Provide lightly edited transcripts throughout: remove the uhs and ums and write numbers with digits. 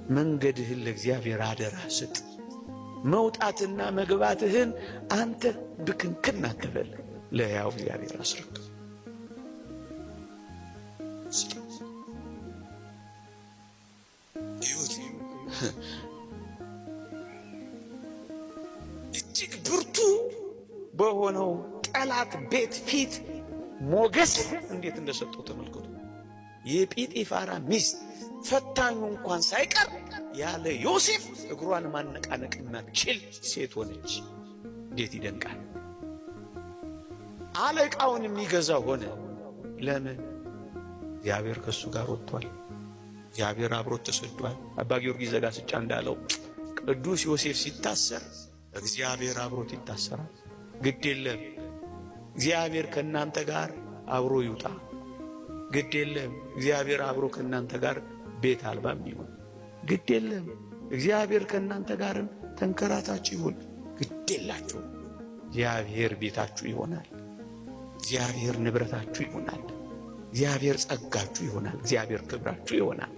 መንገድህን ለእግዚአብሔር አደራ ስጥ። መውጣትና መግባትህን አንተ ብክንክን አትበል፣ ለሕያው እግዚአብሔር አስረክብ። እጅግ ብርቱ በሆነው ጠላት ቤት ፊት ሞገስ እንዴት እንደሰጠው ተመልከቱ። የጲጢፋራ ሚስት ፈታኙ እንኳን ሳይቀር ያለ ዮሴፍ እግሯን ማነቃነቅ የማትችል ሴት ሆነች። እንዴት ይደንቃል! አለቃውን የሚገዛ ሆነ። ለምን? እግዚአብሔር ከሱ ጋር ወጥቷል። እግዚአብሔር አብሮት ተሰዷል። አባ ጊዮርጊስ ዘጋስጫ እንዳለው ቅዱስ ዮሴፍ ሲታሰር እግዚአብሔር አብሮት ይታሰራል። ግድ የለም እግዚአብሔር ከእናንተ ጋር አብሮ ይውጣ። ግድ የለም እግዚአብሔር አብሮ ከእናንተ ጋር ቤት አልባም ይሁን። ግድ የለም እግዚአብሔር ከእናንተ ጋርም ተንከራታችሁ ይሁን። ግድ የላችሁ። እግዚአብሔር ቤታችሁ ይሆናል። እግዚአብሔር ንብረታችሁ ይሆናል። እግዚአብሔር ጸጋችሁ ይሆናል። እግዚአብሔር ክብራችሁ ይሆናል።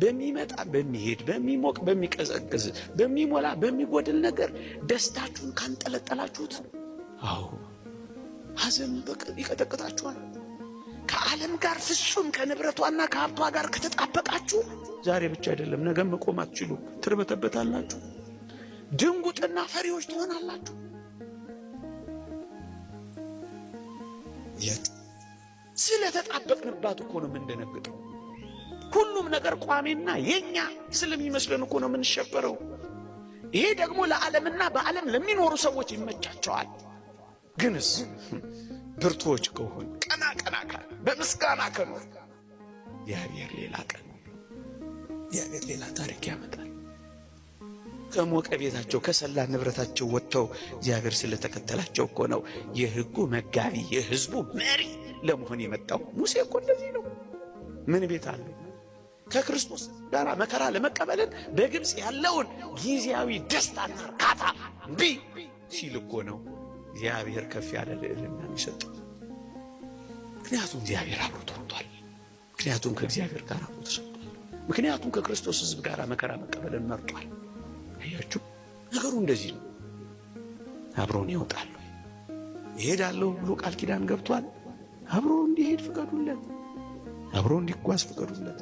በሚመጣ በሚሄድ በሚሞቅ በሚቀዘቅዝ በሚሞላ በሚጎድል ነገር ደስታችሁን ካንጠለጠላችሁት፣ አዎ ሐዘን ይቀጠቅጣችኋል። ከዓለም ጋር ፍጹም ከንብረቷና ከሀብቷ ጋር ከተጣበቃችሁ ዛሬ ብቻ አይደለም ነገ መቆም አትችሉ። ትርበተበታላችሁ። ድንጉጥና ፈሪዎች ትሆናላችሁ። ስለተጣበቅንባት እኮ ነው የምንደነግጠው። ሁሉም ነገር ቋሚና የኛ ስለሚመስለን እኮ ነው የምንሸበረው። ይሄ ደግሞ ለዓለምና በዓለም ለሚኖሩ ሰዎች ይመቻቸዋል። ግንስ ብርቱዎች ከሆን ቀና ካል በምስጋና ከኖር እግዚአብሔር ሌላ ቀን እግዚአብሔር ሌላ ታሪክ ያመጣል። ከሞቀ ቤታቸው ከሰላ ንብረታቸው ወጥተው እግዚአብሔር ስለተከተላቸው እኮ ነው የሕጉ መጋቢ የሕዝቡ መሪ ለመሆን የመጣው። ሙሴ እኮ እንደዚህ ነው። ምን ቤት አለው? ከክርስቶስ ጋር መከራ ለመቀበልን በግብፅ ያለውን ጊዜያዊ ደስታና እርካታ እምቢ ሲል እኮ ነው እግዚአብሔር ከፍ ያለ ልዕልና የሚሰጠው። ምክንያቱም እግዚአብሔር አብሮት ወጥቷል። ምክንያቱም ከእግዚአብሔር ጋር አብሮ ተሰጥቷል። ምክንያቱም ከክርስቶስ ሕዝብ ጋር መከራ መቀበልን መርጧል። አያችሁ፣ ነገሩ እንደዚህ ነው። አብሮን ይወጣል፣ ይሄዳለሁ ብሎ ቃል ኪዳን ገብቷል። አብሮ እንዲሄድ ፍቀዱለት፣ አብሮ እንዲጓዝ ፍቀዱለት።